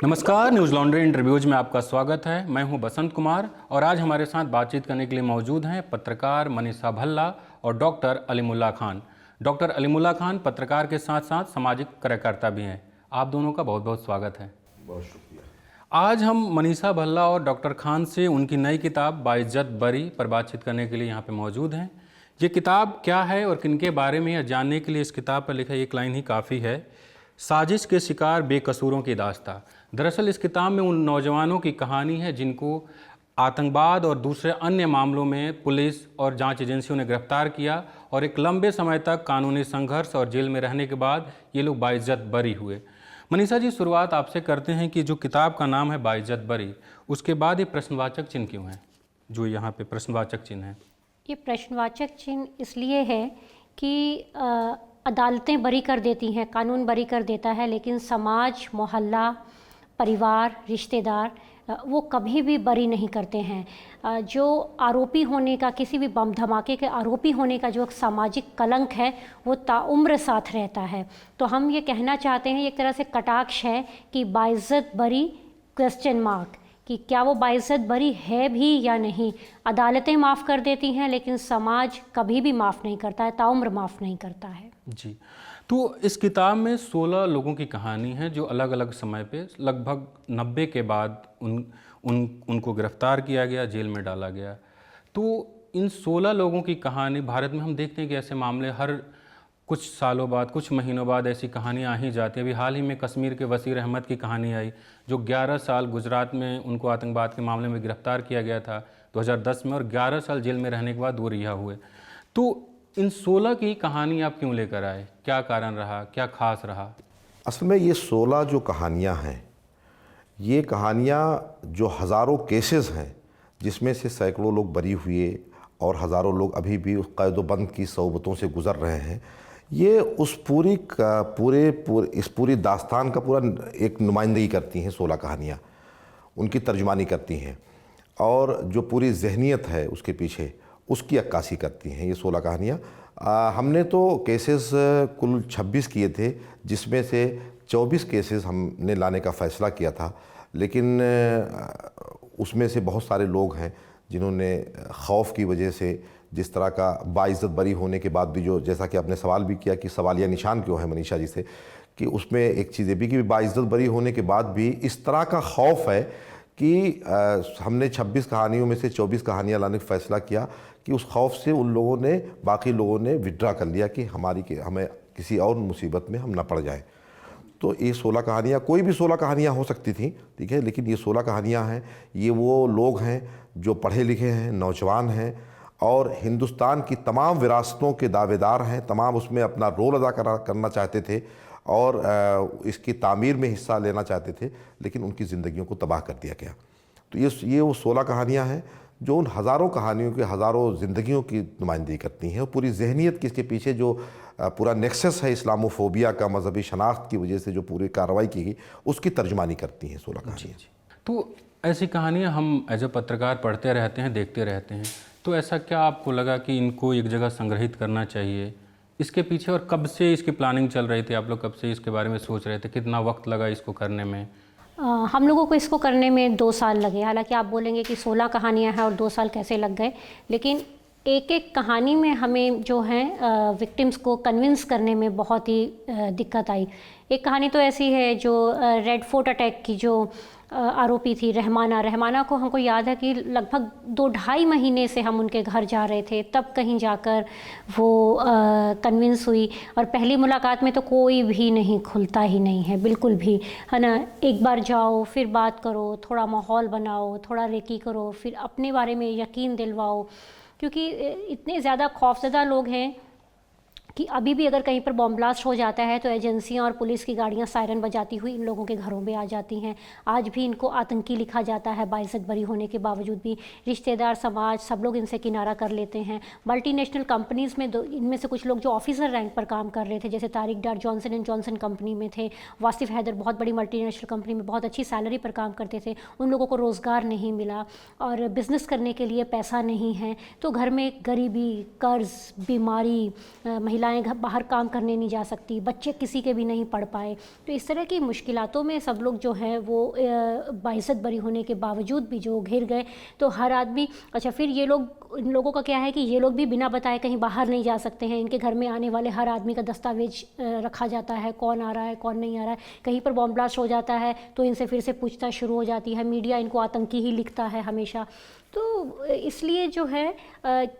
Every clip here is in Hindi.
नमस्कार, न्यूज़ लॉन्ड्री इंटरव्यूज में आपका स्वागत है। मैं हूं बसंत कुमार और आज हमारे साथ बातचीत करने के लिए मौजूद हैं पत्रकार मनीषा भल्ला और डॉक्टर अलीमुल्ला खान। डॉक्टर अलीमुल्ला खान पत्रकार के साथ साथ सामाजिक कार्यकर्ता भी हैं। आप दोनों का बहुत बहुत स्वागत है। बहुत शुक्रिया। आज हम मनीषा भल्ला और डॉक्टर खान से उनकी नई किताब बाइज्जत बरी पर बातचीत करने के लिए यहाँ पर मौजूद हैं। ये किताब क्या है और किनके बारे में है जानने के लिए इस किताब पर लिखा एक लाइन ही काफ़ी है, साजिश के शिकार बेकसूरों की दास्तां। दरअसल इस किताब में उन नौजवानों की कहानी है जिनको आतंकवाद और दूसरे अन्य मामलों में पुलिस और जांच एजेंसियों ने गिरफ्तार किया और एक लंबे समय तक कानूनी संघर्ष और जेल में रहने के बाद ये लोग बाइज्जत बरी हुए। मनीषा जी, शुरुआत आपसे करते हैं कि जो किताब का नाम है बाइज्जत बरी, उसके बाद ये प्रश्नवाचक चिन्ह क्यों है? जो यहाँ पे प्रश्नवाचक चिन्ह है, ये प्रश्नवाचक चिन्ह इसलिए है कि अदालतें बरी कर देती हैं, कानून बरी कर देता है, लेकिन समाज, मोहल्ला, परिवार, रिश्तेदार वो कभी भी बरी नहीं करते हैं। जो आरोपी होने का, किसी भी बम धमाके के आरोपी होने का जो एक सामाजिक कलंक है वो ताउम्र साथ रहता है। तो हम ये कहना चाहते हैं, एक तरह से कटाक्ष है कि बाइज्जत बरी क्वेश्चन मार्क, कि क्या वो बाइज्जत बरी है भी या नहीं। अदालतें माफ़ कर देती हैं लेकिन समाज कभी भी माफ़ नहीं करता है, ताउम्र माफ़ नहीं करता है। जी। तो इस किताब में 16 लोगों की कहानी है जो अलग अलग समय पे लगभग 90 के बाद उनको गिरफ्तार किया गया, जेल में डाला गया। तो इन 16 लोगों की कहानी, भारत में हम देखते हैं कि ऐसे मामले हर कुछ सालों बाद, कुछ महीनों बाद ऐसी कहानियाँ आ ही जाती हैं। अभी हाल ही में कश्मीर के वसीर अहमद की कहानी आई, जो 11 साल गुजरात में उनको आतंकवाद के मामले में गिरफ्तार किया गया था 2010 में, और 11 साल जेल में रहने के बाद वो रिहा हुए। तो इन 16 की कहानी आप क्यों लेकर आए? क्या कारण रहा, क्या खास रहा? असल में ये 16 जो कहानियाँ हैं, ये कहानियाँ जो हज़ारों केसेस हैं, जिसमें से सैकड़ों लोग बरी हुए और हज़ारों लोग अभी भी उस क़ैद-ओ-बंद की सोबतों से गुज़र रहे हैं, ये उस इस पूरी दास्तान का पूरा एक नुमाइंदगी करती हैं। 16 कहानियाँ उनकी तर्जुमानी करती हैं और जो पूरी ज़हनियत है उसके पीछे, उसकी अक्कासी करती हैं ये 16 कहानियाँ। हमने तो केसेस कुल 26 किए थे, जिसमें से 24 केसेस हमने लाने का फ़ैसला किया था, लेकिन उसमें से बहुत सारे लोग हैं जिन्होंने खौफ की वजह से, जिस तरह का बाइज्जत बरी होने के बाद भी, जो जैसा कि आपने सवाल भी किया कि सवालिया निशान क्यों है मनीषा जी से, कि उसमें एक चीज़ ये भी कि बाइज्जत बरी होने के बाद भी इस तरह का खौफ है कि हमने 26 कहानियों में से 24 कहानियाँ लाने का फ़ैसला किया कि उस खौफ से उन लोगों ने, बाकी लोगों ने विड्रा कर लिया कि हमें किसी और मुसीबत में हम ना पड़ जाएं। तो ये 16 कहानियाँ, कोई भी 16 कहानियाँ हो सकती थी, ठीक है, लेकिन ये 16 कहानियाँ हैं। ये वो लोग हैं जो पढ़े लिखे हैं, नौजवान हैं और हिंदुस्तान की तमाम विरासतों के दावेदार हैं, तमाम उसमें अपना रोल अदा करना चाहते थे और इसकी तामीर में हिस्सा लेना चाहते थे, लेकिन उनकी ज़िंदगियों को तबाह कर दिया गया। तो ये वो 16 कहानियाँ हैं जो उन हज़ारों कहानियों के, हज़ारों ज़िंदगियों की नुमाइंदगी करती हैं। पूरी जहनीत की, इसके पीछे जो पूरा नेक्सस है इस्लामोफोबिया का, मजहबी शनाख्त की वजह से जो पूरी कार्रवाई की गई, उसकी तर्जुमानी करती हैं 16 कहानियाँ। तो ऐसी कहानियाँ हम एज ए पत्रकार पढ़ते रहते हैं, देखते रहते हैं। तो ऐसा क्या आपको लगा कि इनको एक जगह संग्रहित करना चाहिए? इसके पीछे और कब से इसकी प्लानिंग चल रही थी? आप लोग कब से इसके बारे में सोच रहे थे? कितना वक्त लगा इसको करने में? हम लोगों को इसको करने में 2 साल लगे। हालांकि आप बोलेंगे कि 16 कहानियाँ हैं और 2 साल कैसे लग गए, लेकिन एक एक कहानी में हमें जो है विक्टिम्स को कन्विंस करने में बहुत ही दिक्कत आई। एक कहानी तो ऐसी है जो रेड फोर्ट अटैक की जो आरोपी थी रहमाना को हमको याद है कि लगभग 2-2.5 महीने से हम उनके घर जा रहे थे, तब कहीं जाकर वो कन्विंस हुई। और पहली मुलाकात में तो कोई भी नहीं खुलता ही नहीं है, बिल्कुल भी, है ना। एक बार जाओ, फिर बात करो, थोड़ा माहौल बनाओ, थोड़ा रेकी करो, फिर अपने बारे में यकीन दिलवाओ, क्योंकि इतने ज़्यादा खौफज़दा लोग हैं कि अभी भी अगर कहीं पर बॉम्ब ब्लास्ट हो जाता है तो एजेंसियां और पुलिस की गाड़ियां सायरन बजाती हुई इन लोगों के घरों में आ जाती हैं। आज भी इनको आतंकी लिखा जाता है, बाइज्जत बरी होने के बावजूद भी रिश्तेदार, समाज, सब लोग इनसे किनारा कर लेते हैं। मल्टीनेशनल कंपनीज़ में इनमें से कुछ लोग जो ऑफिसर रैंक पर काम कर रहे थे, जैसे तारिक डार जॉनसन कंपनी में थे, वासिफ हैदर बहुत बड़ी मल्टीनेशनल कंपनी में बहुत अच्छी सैलरी पर काम करते थे, उन लोगों को रोज़गार नहीं मिला और बिज़नेस करने के लिए पैसा नहीं है, तो घर में गरीबी, कर्ज़, बीमारी, महिला महिलाएं घर बाहर काम करने नहीं जा सकती, बच्चे किसी के भी नहीं पढ़ पाए। तो इस तरह की मुश्किलातों में सब लोग जो हैं वो बाइज्जत बरी होने के बावजूद भी जो घिर गए। तो हर आदमी, अच्छा फिर ये लोग, इन लोगों का क्या है कि ये लोग भी बिना बताए कहीं बाहर नहीं जा सकते हैं। इनके घर में आने वाले हर आदमी का दस्तावेज रखा जाता है, कौन आ रहा है कौन नहीं आ रहा है। कहीं पर बॉम्ब ब्लास्ट हो जाता है तो इनसे फिर से पूछताछ शुरू हो जाती है। मीडिया इनको आतंकी ही लिखता है हमेशा। तो इसलिए जो है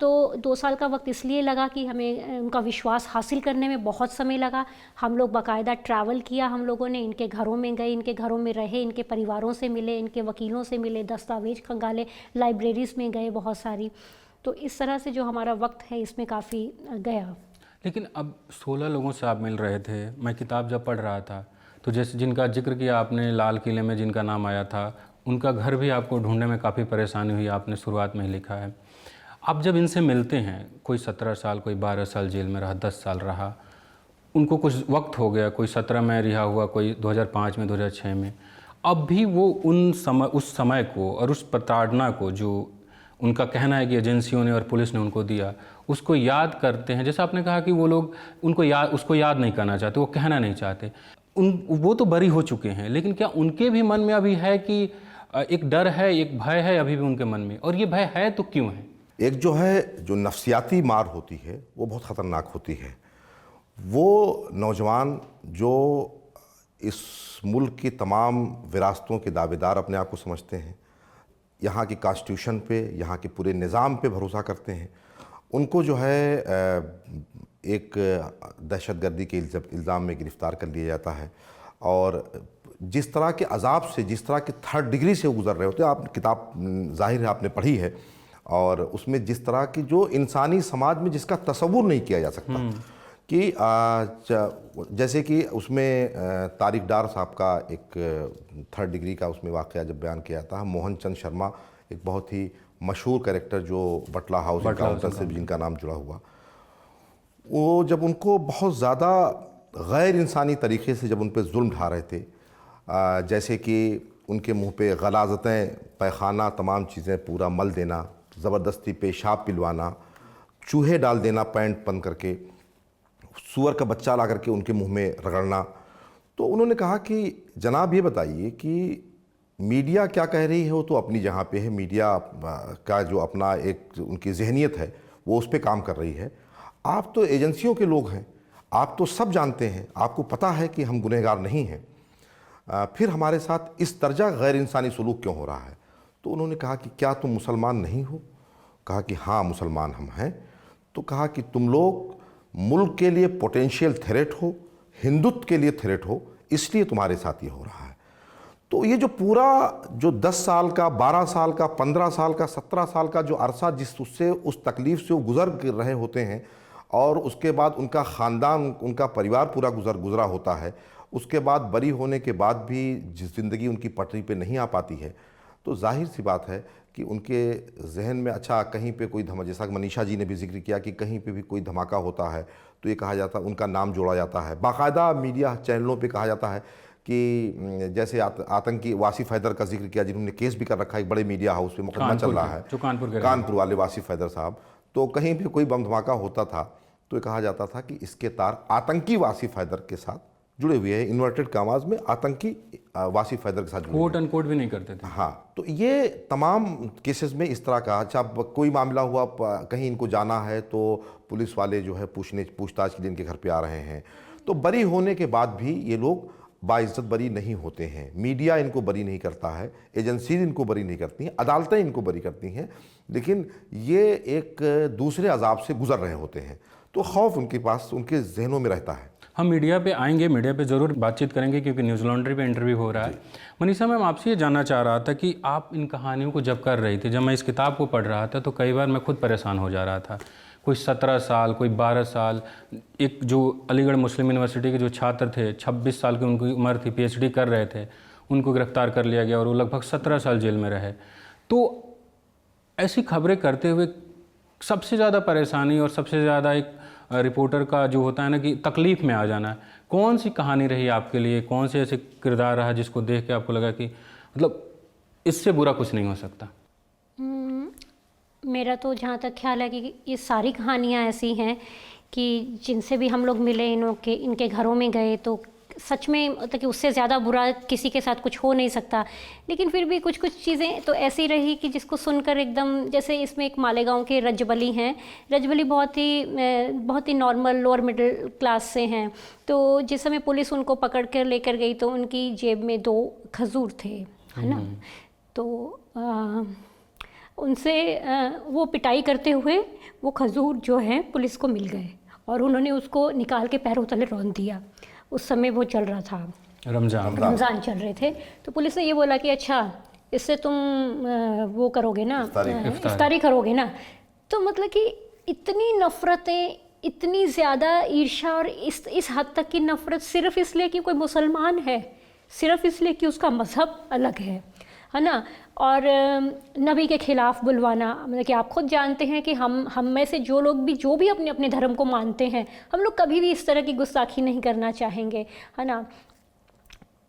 तो 2 साल का वक्त इसलिए लगा कि हमें उनका विश्वास हासिल करने में बहुत समय लगा। हम लोग बाकायदा ट्रैवल किया, हम लोगों ने इनके घरों में गए, इनके घरों में रहे, इनके परिवारों से मिले, इनके वकीलों से मिले, दस्तावेज खंगाले, लाइब्रेरीज़ में गए बहुत सारी। तो इस तरह से जो हमारा वक्त है इसमें काफ़ी गया। लेकिन अब 16 लोगों से आप मिल रहे थे। मैं किताब जब पढ़ रहा था तो जैसे जिनका जिक्र किया आपने, लाल किले में जिनका नाम आया था, उनका घर भी आपको ढूंढने में काफ़ी परेशानी हुई, आपने शुरुआत में ही लिखा है। आप जब इनसे मिलते हैं, कोई 17 साल, कोई 12 साल जेल में रहा, 10 साल रहा, उनको कुछ वक्त हो गया, कोई 17 में रिहा हुआ, कोई 2005 में, 2006 में, अब भी वो उस समय को और उस प्रताड़ना को जो उनका कहना है कि एजेंसियों ने और पुलिस ने उनको दिया, उसको याद करते हैं। जैसे आपने कहा कि वो लोग उसको याद नहीं करना चाहते, वो कहना नहीं चाहते। वो तो बरी हो चुके हैं, लेकिन क्या उनके भी मन में अभी है कि एक डर है, एक भय है अभी भी उनके मन में? और ये भय है तो क्यों है? एक जो है, जो नफ्सियाती मार होती है वो बहुत ख़तरनाक होती है। वो नौजवान जो इस मुल्क की तमाम विरासतों के दावेदार अपने आप को समझते हैं, यहाँ की कॉन्स्टिट्यूशन पे, यहाँ के पूरे निज़ाम पे भरोसा करते हैं, उनको जो है एक दहशतगर्दी के इल्ज़ाम में गिरफ़्तार कर लिया जाता है। और जिस तरह के अजाब से, जिस तरह के 3rd डिग्री से वो गुज़र रहे होते हैं, आप किताब ज़ाहिर है आपने पढ़ी है, और उसमें जिस तरह की जो इंसानी समाज में जिसका तसव्वुर नहीं किया जा सकता कि जैसे कि उसमें तारिक डार साहब का एक 3rd डिग्री का उसमें वाक़या जब बयान किया था, मोहन चंद शर्मा एक बहुत ही मशहूर कैरेक्टर जो बटला हाउस एनकाउंटर से जिनका नाम जुड़ा हुआ, वो जब उनको बहुत ज़्यादा गैर इंसानी तरीक़े से जब उन पर जुल्म ढा रहे थे, जैसे कि उनके मुंह पे गलाज़तें, पैखाना, तमाम चीज़ें पूरा मल देना, ज़बरदस्ती पेशाब पिलवाना, चूहे डाल देना पैंट बंद करके, सूअर का बच्चा ला करके उनके मुंह में रगड़ना। तो उन्होंने कहा कि जनाब ये बताइए कि मीडिया क्या कह रही है, वो तो अपनी जगह पे है, मीडिया का जो अपना एक उनकी जहनीत है वो उस पर काम कर रही है। आप तो एजेंसियों के लोग हैं, आप तो सब जानते हैं, आपको पता है कि हम गुनहगार नहीं हैं, फिर हमारे साथ इस दर्जा गैर इंसानी सलूक क्यों हो रहा है? तो उन्होंने कहा कि क्या तुम मुसलमान नहीं हो? कहा कि हाँ मुसलमान हम हैं। तो कहा कि तुम लोग मुल्क के लिए पोटेंशियल थ्रेट हो, हिंदुत्व के लिए थ्रेट हो, इसलिए तुम्हारे साथ ये हो रहा है। तो ये जो पूरा जो 10 साल का, 12 साल का, 15 साल का, 17 साल का जो अरसा जिस उससे उस तकलीफ़ से वो गुज़र रहे होते हैं, और उसके बाद उनका ख़ानदान, उनका परिवार पूरा गुज़रा होता है, उसके बाद बरी होने के बाद भी ज़िंदगी उनकी पटरी पे नहीं आ पाती है, तो जाहिर सी बात है कि उनके जहन में अच्छा कहीं पे कोई जैसा मनीषा जी ने भी जिक्र किया कि कहीं पे भी कोई धमाका होता है तो ये कहा जाता है, उनका नाम जोड़ा जाता है, बाकायदा मीडिया चैनलों पे कहा जाता है कि जैसे आतंकी वासिफ हैदर का जिक्र किया, जिन्होंने केस भी कर रखा है, बड़े मीडिया हाउस पे मुकदमा चल रहा है, जो कानपुर वाले वासिफ हैदर साहब। तो कहीं भी कोई बम धमाका होता था तो ये कहा जाता था कि इसके तार आतंकी वासिफ हैदर के साथ जुड़े हुए हैं, इन्वर्टेड कामाज में आतंकी वासिफ हैदर के साथ कोट अनकोट भी नहीं करते थे। हाँ, तो ये तमाम केसेस में इस तरह का, अच्छा कोई मामला हुआ, कहीं इनको जाना है तो पुलिस वाले जो है पूछताछ के लिए इनके घर पे आ रहे हैं, तो बरी होने के बाद भी ये लोग बाइज्जत बरी नहीं होते हैं। मीडिया इनको बरी नहीं करता है, एजेंसीज इनको बरी नहीं करती हैं, अदालतें इनको बरी करती हैं, लेकिन ये एक दूसरे अजाब से गुजर रहे होते हैं, तो खौफ उनके पास, उनके जहनों में रहता है। हम मीडिया पे आएंगे, मीडिया पे ज़रूर बातचीत करेंगे क्योंकि न्यूज़ लॉन्ड्री पे इंटरव्यू हो रहा है। मनीषा मैम, आपसे ये जानना चाह रहा था कि आप इन कहानियों को जब कर रही थी, जब मैं इस किताब को पढ़ रहा था तो कई बार मैं खुद परेशान हो जा रहा था। कोई 17 साल, कोई 12 साल, एक जो अलीगढ़ मुस्लिम यूनिवर्सिटी के जो छात्र थे, 26 साल की उनकी उम्र थी, PhD कर रहे थे, उनको गिरफ्तार कर लिया गया और वो लगभग 17 साल जेल में रहे। तो ऐसी खबरें करते हुए सबसे ज़्यादा परेशानी और सबसे ज़्यादा एक रिपोर्टर का जो होता है ना कि तकलीफ़ में आ जाना है, कौन सी कहानी रही आपके लिए, कौन से ऐसे किरदार रहा जिसको देख के आपको लगा कि मतलब इससे बुरा कुछ नहीं हो सकता? मेरा तो जहाँ तक ख्याल है कि ये सारी कहानियाँ ऐसी हैं कि जिनसे भी हम लोग मिले, इनके घरों में गए तो सच में मतलब कि उससे ज़्यादा बुरा किसी के साथ कुछ हो नहीं सकता। लेकिन फिर भी कुछ कुछ चीज़ें तो ऐसी रही कि जिसको सुनकर एकदम, जैसे इसमें एक मालेगांव के रजबली हैं। रजबली बहुत ही नॉर्मल लोअर मिडिल क्लास से हैं। तो जिस समय पुलिस उनको पकड़ कर लेकर गई तो उनकी जेब में 2 खजूर थे, है ना। तो उनसे वो पिटाई करते हुए वो खजूर जो है पुलिस को मिल गए और उन्होंने उसको निकाल के पैरों तले रौंद दिया। उस समय वो चल रहा था, रमज़ान चल रहे थे। तो पुलिस ने ये बोला कि अच्छा, इससे तुम वो करोगे ना, इफ्तारी करोगे ना। तो मतलब कि इतनी नफ़रतें, इतनी ज़्यादा ईर्ष्या और इस हद तक की नफ़रत सिर्फ़ इसलिए कि कोई मुसलमान है, सिर्फ़ इसलिए कि उसका मज़हब अलग है ना। और नबी के ख़िलाफ़ बुलवाना, मतलब कि आप खुद जानते हैं कि हम में से जो भी अपने अपने धर्म को मानते हैं, हम लोग कभी भी इस तरह की गुस्ताखी नहीं करना चाहेंगे, है ना।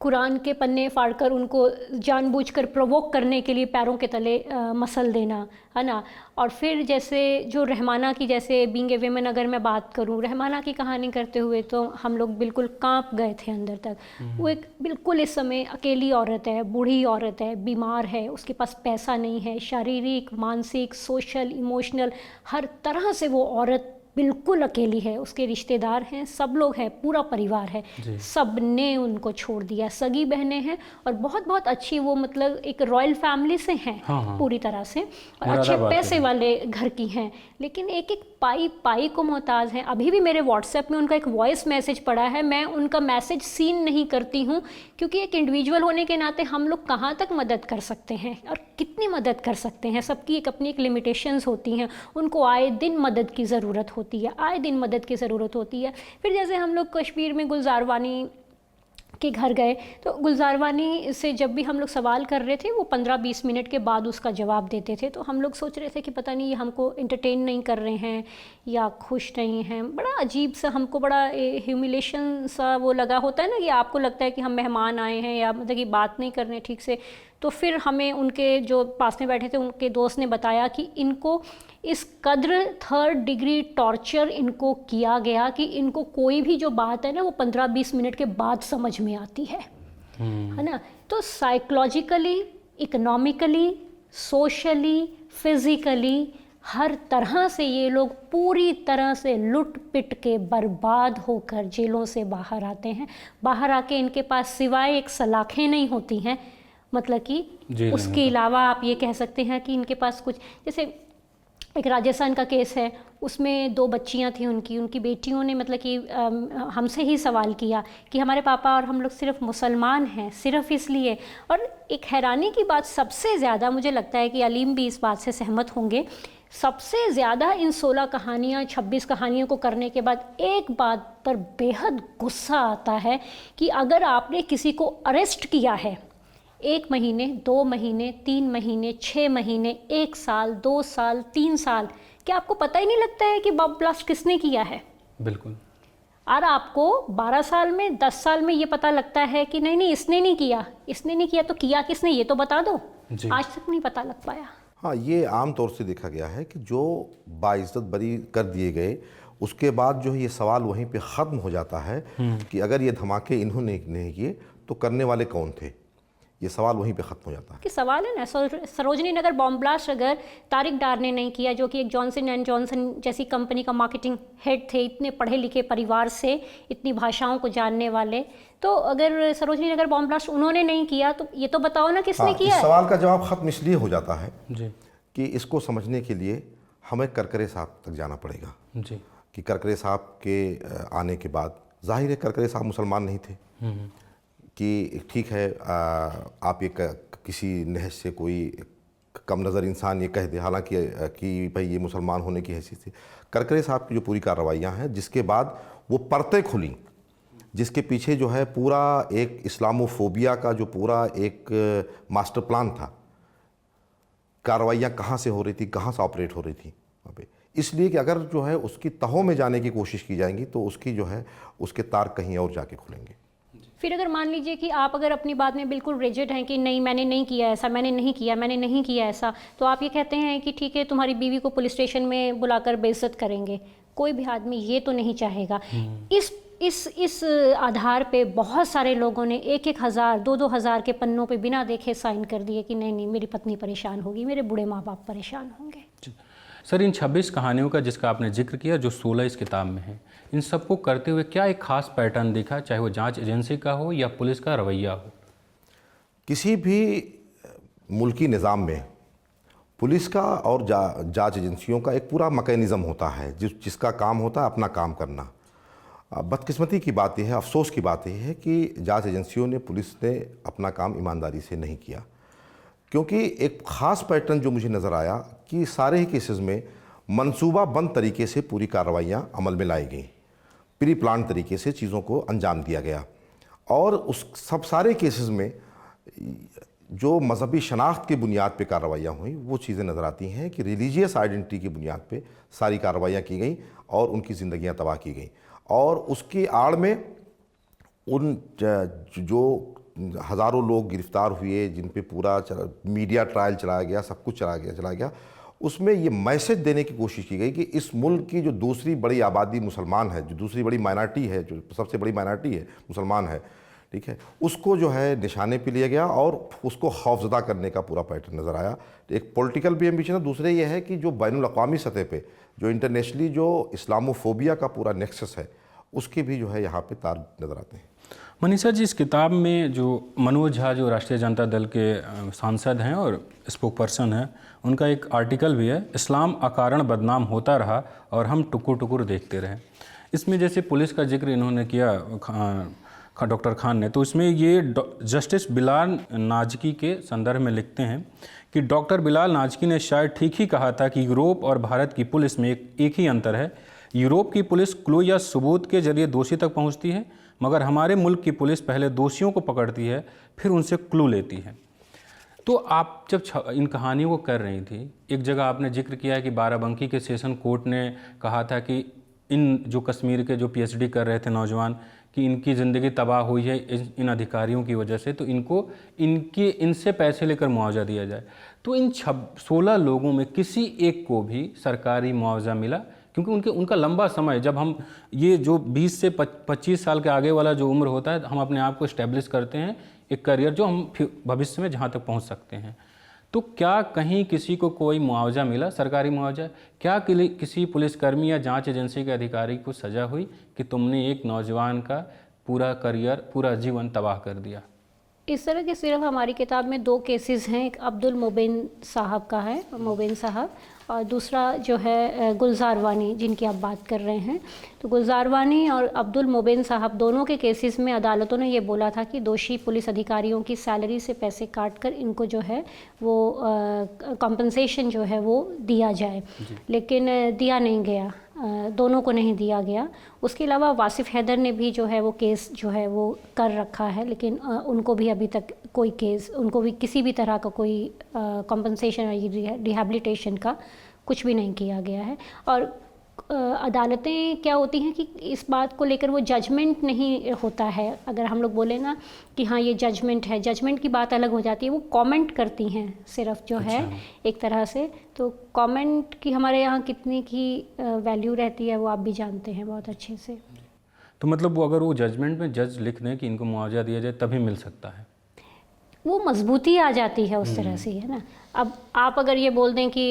कुरान के पन्ने फाड़कर उनको जानबूझकर प्रोवोक करने के लिए पैरों के तले मसल देना, है ना। और फिर जैसे जो रहमाना की, जैसे बीइंग ए वेमेन अगर मैं बात करूं, रहमाना की कहानी करते हुए तो हम लोग बिल्कुल कांप गए थे अंदर तक। वो एक बिल्कुल इस समय अकेली औरत है, बूढ़ी औरत है, बीमार है, उसके पास पैसा नहीं है, शारीरिक, मानसिक, सोशल, इमोशनल हर तरह से वो औरत बिल्कुल अकेली है। उसके रिश्तेदार हैं, सब लोग हैं, पूरा परिवार है, सब ने उनको छोड़ दिया। सगी बहनें हैं और बहुत बहुत अच्छी, वो मतलब एक रॉयल फैमिली से हैं, पूरी तरह से, और अच्छे पैसे वाले घर की हैं, लेकिन एक एक पाई पाई को मोहताज हैं। अभी भी मेरे व्हाट्सएप में उनका एक वॉइस मैसेज पड़ा है, मैं उनका मैसेज सीन नहीं करती हूँ, क्योंकि एक इंडिविजुअल होने के नाते हम लोग कहाँ तक मदद कर सकते हैं और कितनी मदद कर सकते हैं। सबकी अपनी एक लिमिटेशंस होती हैं, उनको आए दिन मदद की ज़रूरत होती है, आए दिन मदद की ज़रूरत होती है। फिर जैसे हम लोग कश्मीर में गुलजार वानी के घर गए, तो गुलजार वानी से जब भी हम लोग सवाल कर रहे थे, वो 15-20 मिनट के बाद उसका जवाब देते थे। तो हम लोग सोच रहे थे कि पता नहीं ये हमको इंटरटेन नहीं कर रहे हैं या खुश नहीं हैं। बड़ा अजीब सा, हमको बड़ा ह्यूमिलेशन सा वो लगा होता है ना, कि आपको लगता है कि हम मेहमान आए हैं या मतलब कि बात नहीं कर रहे ठीक से। तो फिर हमें उनके जो पास में बैठे थे उनके दोस्त ने बताया कि इनको इस कद्र 3rd डिग्री टॉर्चर इनको किया गया कि इनको कोई भी जो बात है ना वो 15-20 मिनट के बाद समझ में आती है ना। तो साइकोलॉजिकली, इकोनॉमिकली, सोशली, फिज़िकली हर तरह से ये लोग पूरी तरह से लुट पिट के बर्बाद होकर जेलों से बाहर आते हैं। बाहर आके इनके पास सिवाय एक सलाखें नहीं होती हैं, मतलब कि उसके अलावा आप ये कह सकते हैं कि इनके पास कुछ, जैसे एक राजस्थान का केस है, उसमें 2 बच्चियां थी उनकी बेटियों ने मतलब कि हमसे ही सवाल किया कि हमारे पापा और हम लोग सिर्फ मुसलमान हैं, सिर्फ इसलिए। और एक हैरानी की बात, सबसे ज़्यादा मुझे लगता है कि अलीम भी इस बात से सहमत होंगे, सबसे ज़्यादा इन 16 कहानियाँ 26 कहानियों को करने के बाद एक बात पर बेहद गुस्सा आता है कि अगर आपने किसी को अरेस्ट किया है 1 महीने, 2 महीने, 3 महीने, 6 महीने, 1 साल, 2 साल, 3 साल, क्या आपको पता ही नहीं लगता है कि बम ब्लास्ट किसने किया है? बिल्कुल। और आपको 12 साल में, 10 साल में ये पता लगता है कि नहीं नहीं इसने नहीं किया, इसने नहीं किया, तो किया किसने ये तो बता दो। आज तक नहीं पता लग पाया। हाँ, ये आम तौर से देखा गया है कि जो बाइज्जत बरी कर दिए गए उसके बाद जो है ये सवाल वहीं पे ख़त्म हो जाता है कि अगर ये धमाके इन्होंने नहीं किए तो करने वाले कौन थे, ये सवाल वहीं पे ख़त्म हो जाता है। कि सवाल है ना, सरोजनी नगर बॉम्ब ब्लास्ट अगर तारिक डार ने नहीं किया, जो कि एक जॉनसन एंड जॉनसन जैसी कंपनी का मार्केटिंग हेड थे, इतने पढ़े लिखे परिवार से, इतनी भाषाओं को जानने वाले, तो अगर सरोजनी नगर बॉम्ब ब्लास्ट उन्होंने नहीं किया तो ये तो बताओ ना किसने किया। इस सवाल का जवाब ख़त्म इसलिए हो जाता है जी कि इसको समझने के लिए हमें करकरे साहब तक जाना पड़ेगा जी। कि करकरे साहब के आने के बाद जाहिर है करकरे साहब मुसलमान नहीं थे कि ठीक है आप ये किसी नहज से कोई कम नज़र इंसान ये कह दे, हालांकि कि भाई ये मुसलमान होने की हैसियत से। करकरे साहब की जो पूरी कार्रवाइयाँ हैं जिसके बाद वो परतें खुली, जिसके पीछे जो है पूरा एक इस्लामोफोबिया का जो पूरा एक मास्टर प्लान था, कार्रवाइयाँ कहाँ से हो रही थी, कहाँ से ऑपरेट हो रही थी वहाँ पे, इसलिए कि अगर जो है उसकी तहों में जाने की कोशिश की जाएंगी तो उसकी जो है उसके तार कहीं और जाके खुलेंगे। फिर अगर मान लीजिए कि आप अगर अपनी बात में बिल्कुल रिजिड हैं कि नहीं मैंने नहीं किया ऐसा, मैंने नहीं किया ऐसा, तो आप ये कहते हैं कि ठीक है तुम्हारी बीवी को पुलिस स्टेशन में बुलाकर बेइज्जत करेंगे, कोई भी आदमी ये तो नहीं चाहेगा। इस आधार पे बहुत सारे लोगों ने 1,000 2,000 के पन्नों पे बिना देखे साइन कर दिए कि नहीं नहीं मेरी पत्नी परेशान होगी, मेरे बूढ़े माँ बाप परेशान होंगे। सर, इन 26 कहानियों का जिसका आपने जिक्र किया, जो 16 इस किताब में है, इन सबको करते हुए क्या एक खास पैटर्न दिखा, चाहे वो जांच एजेंसी का हो या पुलिस का रवैया हो? किसी भी मुल्की निज़ाम में पुलिस का और जांच एजेंसियों का एक पूरा मैकेनिज़्म होता है जिसका काम होता है अपना काम करना। बदकिस्मती की बात यह है, अफसोस की बात यह है कि जांच एजेंसियों ने, पुलिस ने अपना काम ईमानदारी से नहीं किया। क्योंकि एक ख़ास पैटर्न जो मुझे नज़र आया कि सारे ही केसेस में मंसूबाबंद तरीके से पूरी कार्रवाइयाँ अमल में लाई गई, प्री प्लान तरीके से चीज़ों को अंजाम दिया गया। और उस सब सारे केसेस में जो मजहबी शनाख्त की बुनियाद पे कार्रवाइयाँ हुई, वो चीज़ें नज़र आती हैं कि रिलीजियस आइडेंटिटी की बुनियाद पे सारी कार्रवाइयाँ की गई और उनकी ज़िंदगियाँ तबाह की गई। और उसकी आड़ में उन जो हज़ारों लोग गिरफ़्तार हुए, जिन पे पूरा मीडिया ट्रायल चलाया गया, सब कुछ चलाया गया, उसमें ये मैसेज देने की कोशिश की गई कि इस मुल्क की जो दूसरी बड़ी आबादी मुसलमान है, जो दूसरी बड़ी माइनॉरिटी है, जो सबसे बड़ी माइनॉरिटी है मुसलमान है, ठीक है, उसको जो है निशाने पे लिया गया और उसको खौफजदा करने का पूरा पैटर्न नज़र आया। एक पॉलिटिकल भी एम्बिशन है, दूसरे ये है कि जो बैनुल-अक़वामी सतह पे जो इंटरनेशनली जो इस्लामोफोबिया का पूरा नेक्सस है, उसके भी जो है यहाँ पे तार नज़र आते हैं। मनीषा जी, इस किताब में जो मनोज झा, जो राष्ट्रीय जनता दल के सांसद हैं और स्पोक पर्सन हैं, उनका एक आर्टिकल भी है, इस्लाम अकारण बदनाम होता रहा और हम टुकुर टुकुर देखते रहे। इसमें जैसे पुलिस का जिक्र इन्होंने किया डॉक्टर खान ने, तो इसमें ये जस्टिस बिलाल नाजकी के संदर्भ में लिखते हैं कि डॉक्टर बिलाल नाजकी ने शायद ठीक ही कहा था कि यूरोप और भारत की पुलिस में एक ही अंतर है। यूरोप की पुलिस क्लू या सबूत के जरिए दोषी तक पहुंचती है, मगर हमारे मुल्क की पुलिस पहले दोषियों को पकड़ती है, फिर उनसे क्लू लेती है। तो आप जब इन कहानियों को कर रही थी, एक जगह आपने जिक्र किया कि बाराबंकी के सेशन कोर्ट ने कहा था कि इन जो कश्मीर के जो PhD कर रहे थे नौजवान, कि इनकी ज़िंदगी तबाह हुई है इन अधिकारियों की वजह से, तो इनसे पैसे लेकर मुआवजा दिया जाए। तो इन 16 लोगों में किसी एक को भी सरकारी मुआवजा मिला? क्योंकि उनका लंबा समय, जब हम ये जो 20 से 25 साल के आगे वाला जो उम्र होता है, हम अपने आप को इस्टेब्लिश करते हैं एक करियर जो हम भविष्य में जहाँ तक पहुँच सकते हैं, तो क्या कहीं किसी को कोई मुआवजा मिला, सरकारी मुआवजा? क्या किसी पुलिसकर्मी या जांच एजेंसी के अधिकारी को सज़ा हुई कि तुमने एक नौजवान का पूरा करियर, पूरा जीवन तबाह कर दिया? इस तरह के सिर्फ हमारी किताब में 2 केसेस हैं। एक अब्दुल मोबिन साहब का है, मोबिन साहब, और दूसरा जो है गुलजार वानी, जिनकी आप बात कर रहे हैं। तो गुलजार वानी और अब्दुल मोबिन साहब दोनों के केसेस में अदालतों ने ये बोला था कि दोषी पुलिस अधिकारियों की सैलरी से पैसे काट कर इनको जो है वो कॉम्पनसेशन जो है वो दिया जाए, लेकिन दिया नहीं गया, दोनों को नहीं दिया गया। उसके अलावा वासिफ हैदर ने भी जो है वो केस जो है वो कर रखा है, लेकिन उनको भी अभी तक कोई केस, उनको भी किसी भी तरह का कोई कॉम्पनसेशन या रिहैबिलिटेशन का कुछ भी नहीं किया गया है। और अदालतें क्या होती हैं कि इस बात को लेकर वो जजमेंट नहीं होता है। अगर हम लोग बोले ना कि हाँ ये जजमेंट है, जजमेंट की बात अलग हो जाती है, वो कमेंट करती हैं सिर्फ जो है एक तरह से। तो कमेंट की हमारे यहाँ कितनी की वैल्यू रहती है वो आप भी जानते हैं बहुत अच्छे से। तो मतलब वो अगर वो जजमेंट में जज लिख दें कि इनको मुआवजा दिया जाए तभी मिल सकता है, वो मजबूती आ जाती है उस तरह से, है ना। अब आप अगर ये बोल दें कि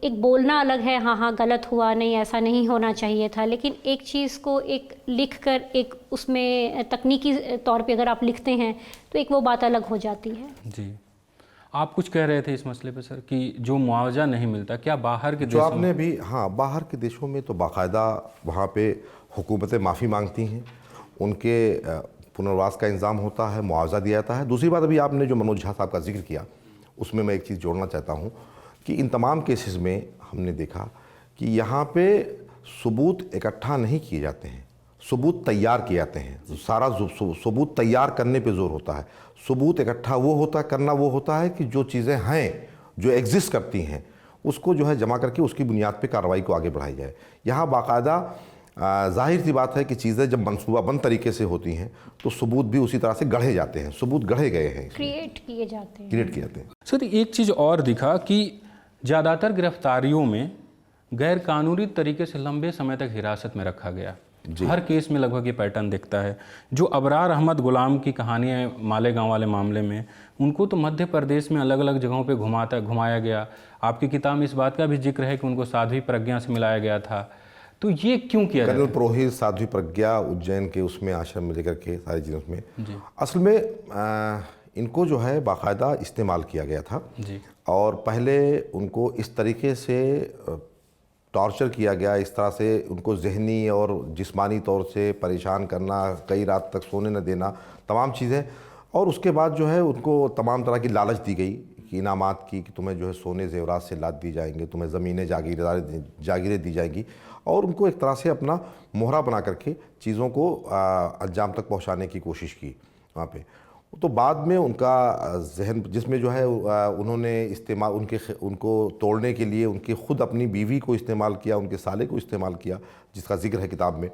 एक बोलना अलग है, हाँ गलत हुआ, नहीं ऐसा नहीं होना चाहिए था, लेकिन एक चीज़ को एक लिख कर एक उसमें तकनीकी तौर पे अगर आप लिखते हैं तो एक वो बात अलग हो जाती है। जी, आप कुछ कह रहे थे इस मसले पे सर कि जो मुआवजा नहीं मिलता, क्या बाहर के जो देशों आपने भी, हाँ, बाहर के देशों में तो बाकायदा वहाँ पे हुकूमतें माफ़ी मांगती हैं, उनके पुनर्वास का इंतज़ाम होता है, मुआवजा दिया जाता है। दूसरी बात, अभी आपने जो मनोज झा साहब का जिक्र किया, उसमें मैं एक चीज़ जोड़ना चाहता हूँ कि इन तमाम केसेस में हमने देखा कि यहाँ पे सबूत इकट्ठा नहीं किए जाते हैं, सबूत तैयार किए जाते हैं। सारा सबूत तैयार करने पे जोर होता है। सबूत इकट्ठा वो होता है कि जो चीज़ें हैं, जो एग्जिस्ट करती हैं, उसको जो है जमा करके उसकी बुनियाद पे कार्रवाई को आगे बढ़ाई जाए। यहाँ बाकायदा जाहिर सी बात है कि चीज़ें जब मनसूबाबंद तरीके से होती हैं तो सबूत भी उसी तरह से गढ़े जाते हैं, सबूत गढ़े गए हैं, क्रिएट किए जाते हैं। सर एक चीज़ और दिखा कि ज़्यादातर गिरफ्तारियों में गैर कानूनी तरीके से लंबे समय तक हिरासत में रखा गया। हर केस में लगभग ये पैटर्न दिखता है। जो अबरार अहमद गुलाम की कहानी है मालेगांव वाले मामले में, उनको तो मध्य प्रदेश में अलग अलग जगहों पे घुमाया गया। आपकी किताब में इस बात का भी जिक्र है कि उनको साध्वी प्रज्ञा से मिलाया गया था। तो ये क्यों किया कर्नल पुरोहित, साध्वी प्रज्ञा, उज्जैन के उसमें आश्रम में लेकर के सारी चीज़ों में असल में इनको जो है बाकायदा इस्तेमाल किया गया था जी। और पहले उनको इस तरीके से टॉर्चर किया गया, इस तरह से उनको जहनी और जिस्मानी तौर से परेशान करना, कई रात तक सोने न देना, तमाम चीज़ें। और उसके बाद जो है उनको तमाम तरह की लालच दी गई कि इनामात की, कि तुम्हें जो है सोने जेवरात से लाद दी जाएंगे, तुम्हें ज़मीनें जागीरें दी जाएंगी, और उनको एक तरह से अपना मोहरा बना करके चीज़ों को अंजाम तक पहुंचाने की कोशिश की वहाँ पे। तो बाद में उनका जहन, जिसमें जो है उन्होंने इस्तेमाल उनको तोड़ने के लिए उनकी ख़ुद अपनी बीवी को इस्तेमाल किया, उनके साले को इस्तेमाल किया, जिसका जिक्र है किताब में।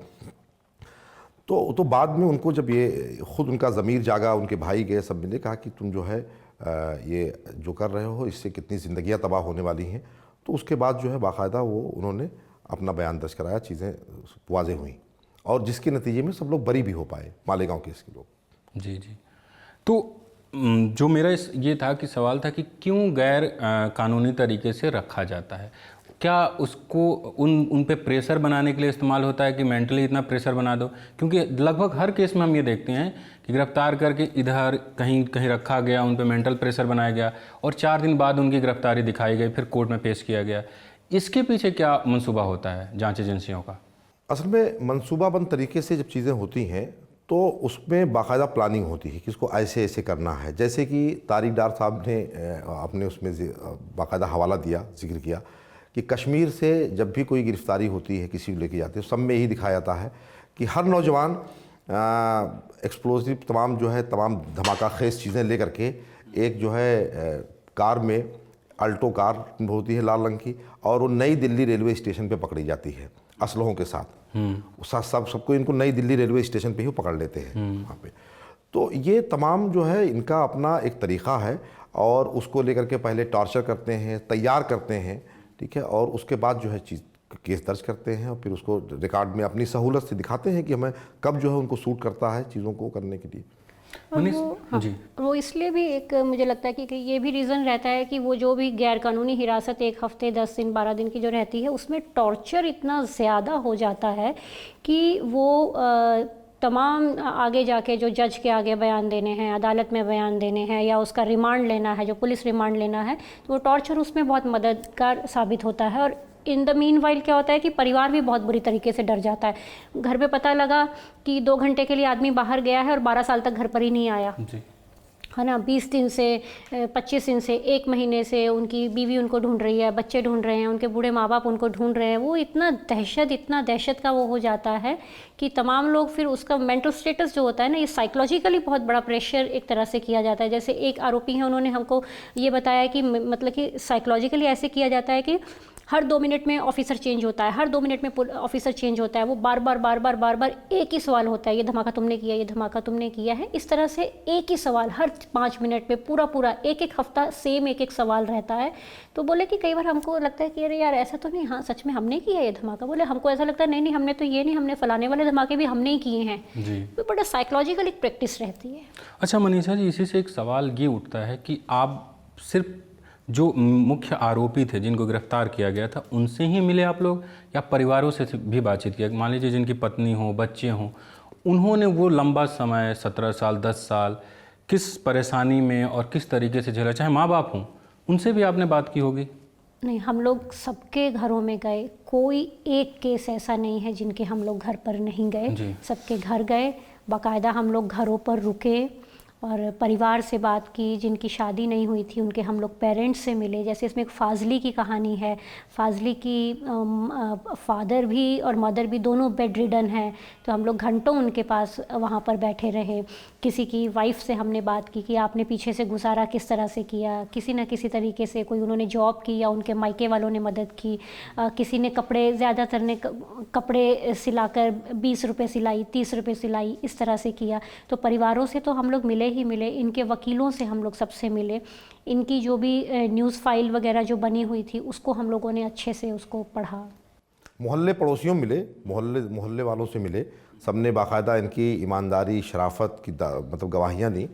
तो बाद में उनको जब ये ख़ुद उनका ज़मीर जागा, उनके भाई गए, सब ने कहा कि तुम जो है ये जो कर रहे हो इससे कितनी ज़िंदगियाँ तबाह होने वाली हैं। तो उसके बाद जो है बाकायदा वो उन्होंने अपना बयान दर्ज कराया, चीज़ें वाज़ेह हुई, और जिसके नतीजे में सब लोग बरी भी हो पाए, मालेगांव केस के लोग। जी जी। तो जो मेरा ये था कि सवाल था कि क्यों गैर कानूनी तरीके से रखा जाता है? क्या उसको उन पे प्रेशर बनाने के लिए इस्तेमाल होता है कि मेंटली इतना प्रेशर बना दो? क्योंकि लगभग हर केस में हम ये देखते हैं कि गिरफ्तार करके इधर कहीं कहीं रखा गया, उन पे मेंटल प्रेशर बनाया गया और 4 दिन बाद उनकी गिरफ्तारी दिखाई गई, फिर कोर्ट में पेश किया गया। इसके पीछे क्या मंसूबा होता है जांच एजेंसियों का? असल में मंसूबाबंद तरीके से जब चीज़ें होती हैं तो उसमें बाकायदा प्लानिंग होती है कि इसको ऐसे ऐसे करना है। जैसे कि तारिक डार साहब ने अपने उसमें बाकायदा हवाला दिया, जिक्र किया कि कश्मीर से जब भी कोई गिरफ्तारी होती है, किसी को लेके जाते हैं, सब में यही दिखाया जाता है कि हर नौजवान एक्सप्लोजिव तमाम धमाका खेज चीज़ें ले करके एक जो है कार में, अल्टो कार होती है लाल रंग की, और वो नई दिल्ली रेलवे स्टेशन पे पकड़ी जाती है असलहों के साथ। सबको इनको नई दिल्ली रेलवे स्टेशन पे ही पकड़ लेते हैं वहाँ पे। तो ये तमाम जो है इनका अपना एक तरीक़ा है, और उसको लेकर के पहले टॉर्चर करते हैं, तैयार करते हैं, ठीक है, और उसके बाद जो है केस दर्ज करते हैं और फिर उसको रिकॉर्ड में अपनी सहूलत से दिखाते हैं कि हमें कब जो है उनको सूट करता है चीज़ों को करने के लिए। वो इसलिए भी एक मुझे लगता है कि ये भी रीज़न रहता है कि वो जो भी गैर कानूनी हिरासत 1 हफ्ते 10 दिन 12 दिन की जो रहती है, उसमें टॉर्चर इतना ज़्यादा हो जाता है कि वो तमाम आगे जाके जो जज के आगे बयान देने हैं, अदालत में बयान देने हैं, या उसका रिमांड लेना है, जो पुलिस रिमांड लेना है, तो वो टॉर्चर उसमें बहुत मददगार साबित होता है। और इन द मीन वाइल क्या होता है कि परिवार भी बहुत बुरी तरीके से डर जाता है। घर पे पता लगा कि 2 घंटे के लिए आदमी बाहर गया है और 12 साल तक घर पर ही नहीं आया, है ना। 20 दिन से 25 दिन से 1 महीने से उनकी बीवी उनको ढूंढ रही है, बच्चे ढूंढ रहे हैं, उनके बूढ़े माँ बाप उनको ढूंढ रहे हैं। वो इतना दहशत का वो हो जाता है कि तमाम लोग फिर उसका मेंटल स्टेटस जो होता है ना, ये साइकोलॉजिकली बहुत बड़ा प्रेशर एक तरह से किया जाता है। जैसे एक आरोपी हैं, उन्होंने हमको ये बताया कि मतलब कि साइकोलॉजिकली ऐसे किया जाता है कि हर 2 मिनट में ऑफिसर चेंज होता है, हर 2 मिनट में ऑफिसर चेंज होता है। वो बार बार एक ही सवाल होता है, ये धमाका तुमने किया, ये धमाका तुमने किया है। इस तरह से एक ही सवाल हर 5 मिनट में पूरा एक हफ्ता सेम एक सवाल रहता है। तो बोले कि कई बार हमको लगता है कि अरे यार ऐसा तो नहीं, हाँ सच में हमने किया ये धमाका। बोले हमको ऐसा लगता है नहीं हमने तो ये नहीं, हमने फलाने वाले धमाके भी हमने ही किए हैं। तो बड़ा साइकोलॉजिकल एक प्रैक्टिस रहती है। अच्छा मनीषा जी, इसी से एक सवाल ये उठता है कि आप सिर्फ जो मुख्य आरोपी थे जिनको गिरफ्तार किया गया था उनसे ही मिले आप लोग, या परिवारों से भी बातचीत किया? मान लीजिए जिनकी पत्नी हो, बच्चे हों, उन्होंने वो लंबा समय 17 साल 10 साल किस परेशानी में और किस तरीके से झेला, चाहे माँ बाप हों, उनसे भी आपने बात की होगी? नहीं, हम लोग सबके घरों में गए, कोई एक केस ऐसा नहीं है जिनके हम लोग घर पर नहीं गए। सबके घर गए, बाकायदा हम लोग घरों पर रुके और परिवार से बात की। जिनकी शादी नहीं हुई थी उनके हम लोग पेरेंट्स से मिले। जैसे इसमें एक फाजली की कहानी है, फाजली की फादर भी और मदर भी दोनों बेड रिडन हैं, तो हम लोग घंटों उनके पास वहाँ पर बैठे रहे। किसी की वाइफ से हमने बात की कि आपने पीछे से गुजारा किस तरह से किया। किसी न किसी तरीके से कोई उन्होंने जॉब की या उनके मायके वालों ने मदद की। किसी ने कपड़े, ज़्यादातर ने कपड़े सिलाकर 20 रुपये सिलाई, 30 रुपये सिलाई, इस तरह से किया। तो परिवारों से तो हम लोग मिले ही मिले, इनके वकीलों से हम लोग सबसे मिले, इनकी जो भी न्यूज़ फाइल वगैरह जो बनी हुई थी उसको हम लोगों ने अच्छे से उसको पढ़ा। मोहल्ले पड़ोसियों मिले, मोहल्ले वालों से मिले, सबने बाकायदा इनकी ईमानदारी, शराफत की मतलब गवाहियाँ दी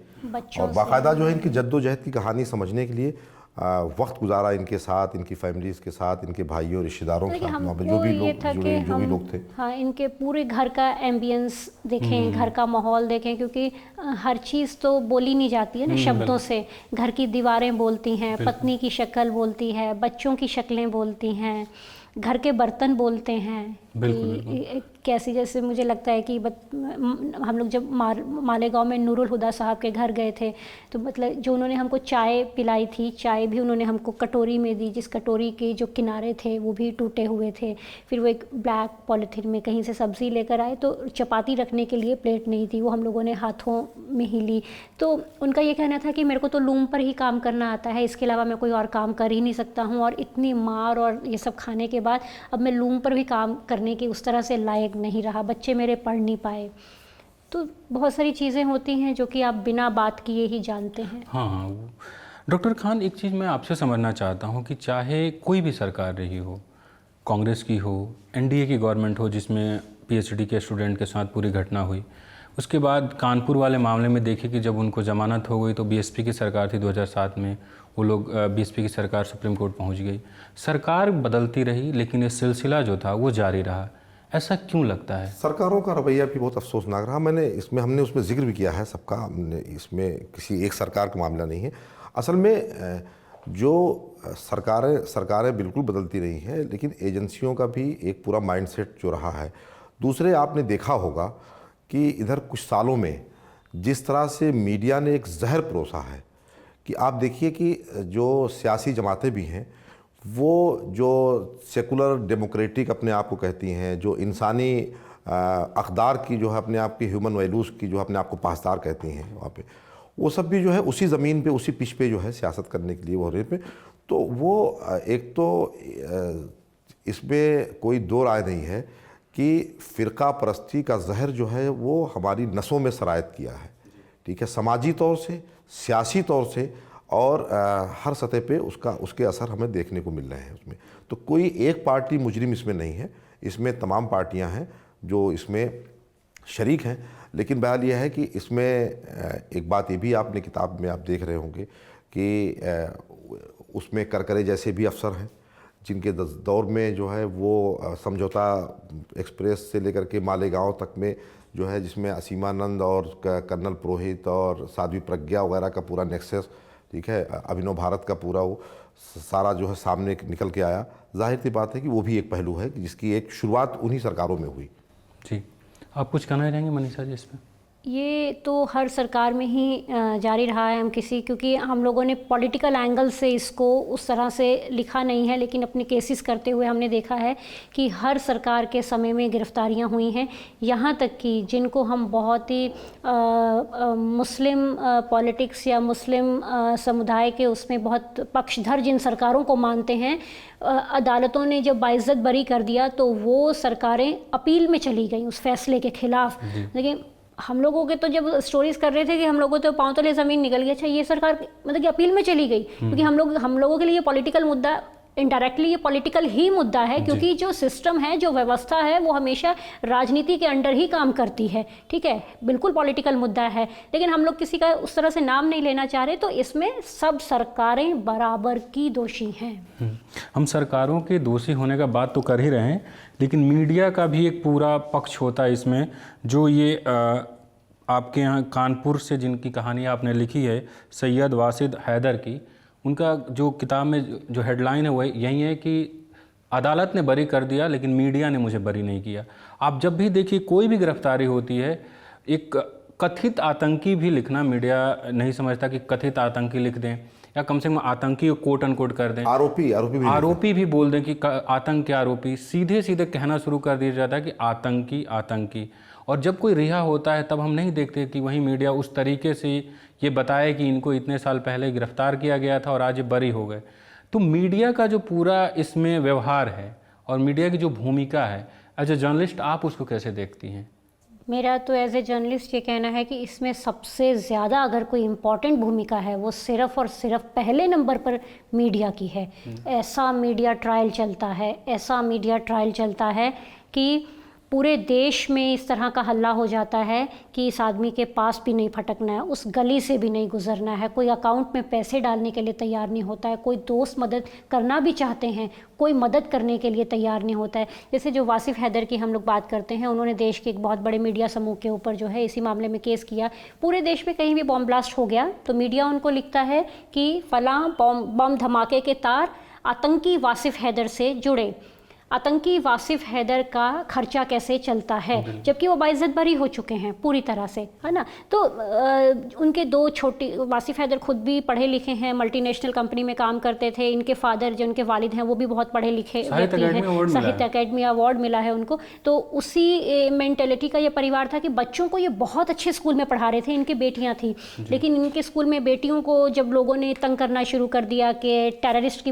और बाकायदा जो है इनकी जद्दोजहद की कहानी समझने के लिए वक्त गुजारा इनके साथ, इनकी फैमिलीज़ के साथ, इनके भाइयों रिश्तेदारों के साथ, वहाँ पे जो भी लोग जुड़े, जो भी लोग थे। हाँ, इनके पूरे घर का एम्बियंस देखें, घर का माहौल देखें, क्योंकि हर चीज़ तो बोली नहीं जाती है ना शब्दों से। घर की दीवारें बोलती हैं, पत्नी की शक्ल बोलती है, बच्चों की शक्लें बोलती हैं, घर के बर्तन बोलते हैं। कि कैसी, जैसे मुझे लगता है कि हम लोग जब मालेगांव में नूरुल हुदा साहब के घर गए थे तो मतलब जो उन्होंने हमको चाय पिलाई थी, चाय भी उन्होंने हमको कटोरी में दी, जिस कटोरी के जो किनारे थे वो भी टूटे हुए थे। फिर वो एक ब्लैक पॉलीथीन में कहीं से सब्ज़ी लेकर आए तो चपाती रखने के लिए प्लेट नहीं थी, वो हम लोगों ने हाथों में ही ली। तो उनका ये कहना था कि मेरे को तो लूम पर ही काम करना आता है, इसके अलावा मैं कोई और काम कर ही नहीं सकता हूँ, और इतनी मार और ये सब खाने के बाद अब मैं लूम पर भी काम करने के उस तरह से लायक नहीं रहा, बच्चे मेरे पढ़ नहीं पाए। तो बहुत सारी चीज़ें होती हैं जो कि आप बिना बात किए ही जानते हैं। हाँ, डॉक्टर खान, एक चीज़ मैं आपसे समझना चाहता हूँ कि चाहे कोई भी सरकार रही हो, कांग्रेस की हो, एनडीए की गवर्नमेंट हो जिसमें पीएचडी के स्टूडेंट के साथ पूरी घटना हुई, उसके बाद कानपुर वाले मामले में देखिए कि जब उनको जमानत हो गई तो बीएसपी की सरकार थी 2007 में, वो लोग बीएसपी की सरकार सुप्रीम कोर्ट पहुंच गई, सरकार बदलती रही लेकिन ये सिलसिला जो था वो जारी रहा। ऐसा क्यों लगता है? सरकारों का रवैया भी बहुत अफसोसनाक रहा। हमने उसमें जिक्र भी किया है सबका, हमने इसमें किसी एक सरकार का मामला नहीं है। असल में जो सरकारें बिल्कुल बदलती रही हैं, लेकिन एजेंसियों का भी एक पूरा माइंडसेट जो रहा है। दूसरे, आपने देखा होगा कि इधर कुछ सालों में जिस तरह से मीडिया ने एक जहर परोसा है कि आप देखिए कि जो सियासी जमातें भी हैं वो जो सेकुलर डेमोक्रेटिक अपने आप को कहती हैं, जो इंसानी अक़दार की जो है अपने आप की ह्यूमन वैल्यूज़ की जो अपने आप को पासदार कहती हैं, वहाँ पे वो सब भी जो है उसी ज़मीन पे, उसी पिच पे जो है सियासत करने के लिए वो रहे पे। तो वो एक तो इसमें कोई दो राय नहीं है कि फ़िरका परस्ती का जहर जो है वो हमारी नसों में सरायत किया है, ठीक है, समाजी तौर से, सियासी तौर से, और हर सतह पे उसके असर हमें देखने को मिल रहे हैं उसमें। तो कोई एक पार्टी मुजरिम इसमें नहीं है, इसमें तमाम पार्टियां हैं जो इसमें शरीक हैं। लेकिन बहरहाल यह है कि इसमें एक बात ये भी आपने किताब में आप देख रहे होंगे कि उसमें करकरे जैसे भी अफसर हैं जिनके दौर में जो है वो समझौता एक्सप्रेस से लेकर के मालेगांव तक में जो है, जिसमें असीमानंद और कर्नल पुरोहित और साध्वी प्रज्ञा वगैरह का पूरा नेक्सस, ठीक है, अभिनव भारत का पूरा वो सारा जो है सामने निकल के आया। जाहिर सी बात है कि वो भी एक पहलू है जिसकी एक शुरुआत उन्हीं सरकारों में हुई। जी, आप कुछ कहना चाहेंगे मनीषा जी इस पर? ये तो हर सरकार में ही जारी रहा है। क्योंकि हम लोगों ने पॉलिटिकल एंगल से इसको उस तरह से लिखा नहीं है, लेकिन अपने केसेस करते हुए हमने देखा है कि हर सरकार के समय में गिरफ्तारियां हुई हैं। यहाँ तक कि जिनको हम बहुत ही मुस्लिम पॉलिटिक्स या मुस्लिम समुदाय के उसमें बहुत पक्षधर जिन सरकारों को मानते हैं, अदालतों ने जब बाइज्जत बरी कर दिया तो वो सरकारें अपील में चली गई उस फैसले के खिलाफ। लेकिन हम लोगों के तो जब स्टोरीज कर रहे थे कि हम लोगों तो पांव तले ज़मीन निकल गई। अच्छा, ये सरकार मतलब कि अपील में चली गई, क्योंकि हम लोगों के लिए पॉलिटिकल मुद्दा, इनडायरेक्टली ये पॉलिटिकल ही मुद्दा है, क्योंकि जो सिस्टम है, जो व्यवस्था है, वो हमेशा राजनीति के अंडर ही काम करती है, ठीक है, बिल्कुल पॉलिटिकल मुद्दा है। लेकिन हम लोग किसी का उस तरह से नाम नहीं लेना चाह रहे, तो इसमें सब सरकारें बराबर की दोषी हैं। हम सरकारों के दोषी होने का बात तो कर ही रहे हैं, लेकिन मीडिया का भी एक पूरा पक्ष होता है इसमें। जो ये आपके यहाँ कानपुर से जिनकी कहानी आपने लिखी है, सैयद वासिद हैदर की, उनका जो किताब में जो हेडलाइन है वो यही है कि अदालत ने बरी कर दिया लेकिन मीडिया ने मुझे बरी नहीं किया। आप जब भी देखिए कोई भी गिरफ्तारी होती है, एक कथित आतंकी भी लिखना मीडिया नहीं समझता कि कथित आतंकी लिख दें, या कम से कम आतंकी कोट अनकोट कर दें, आरोपी भी बोल दें कि आतंक के आरोपी, सीधे सीधे कहना शुरू कर दिया जाता है कि आतंकी आतंकी। और जब कोई रिहा होता है तब हम नहीं देखते कि वही मीडिया उस तरीके से ये बताए कि इनको इतने साल पहले गिरफ्तार किया गया था और आज ये बरी हो गए। तो मीडिया का जो पूरा इसमें व्यवहार है और मीडिया की जो भूमिका है, एज ए जर्नलिस्ट आप उसको कैसे देखती हैं? मेरा तो एज ए जर्नलिस्ट ये कहना है कि इसमें सबसे ज़्यादा अगर कोई इम्पॉर्टेंट भूमिका है वो सिर्फ़ और सिर्फ पहले नंबर पर मीडिया की है। ऐसा मीडिया ट्रायल चलता है, ऐसा मीडिया ट्रायल चलता है कि पूरे देश में इस तरह का हल्ला हो जाता है कि इस आदमी के पास भी नहीं फटकना है, उस गली से भी नहीं गुजरना है, कोई अकाउंट में पैसे डालने के लिए तैयार नहीं होता है, कोई दोस्त मदद करना भी चाहते हैं, कोई मदद करने के लिए तैयार नहीं होता है। जैसे जो वासिफ़ हैदर की हम लोग बात करते हैं, उन्होंने देश के एक बहुत बड़े मीडिया समूह के ऊपर जो है इसी मामले में केस किया। पूरे देश में कहीं भी बॉम्ब ब्लास्ट हो गया तो मीडिया उनको लिखता है कि फ़लाँ बम धमाके के तार आतंकी वासिफ़ हैदर से जुड़े, आतंकी वासिफ़ हैदर का खर्चा कैसे चलता है, जबकि वो बाइज़्ज़त बरी हो चुके हैं पूरी तरह से, है ना। तो उनके दो छोटी, वासिफ़ हैदर खुद भी पढ़े लिखे हैं, मल्टीनेशनल कंपनी में काम करते थे, इनके फादर जो उनके वालिद हैं वो भी बहुत पढ़े लिखे व्यक्ति हैं, साहित्य अकेडमी अवार्ड मिला है उनको। तो उसी मेंटेलिटी का ये परिवार था कि बच्चों को ये बहुत अच्छे स्कूल में पढ़ा रहे थे, इनकी बेटियाँ थी, लेकिन इनके स्कूल में बेटियों को जब लोगों ने तंग करना शुरू कर दिया कि टेररिस्ट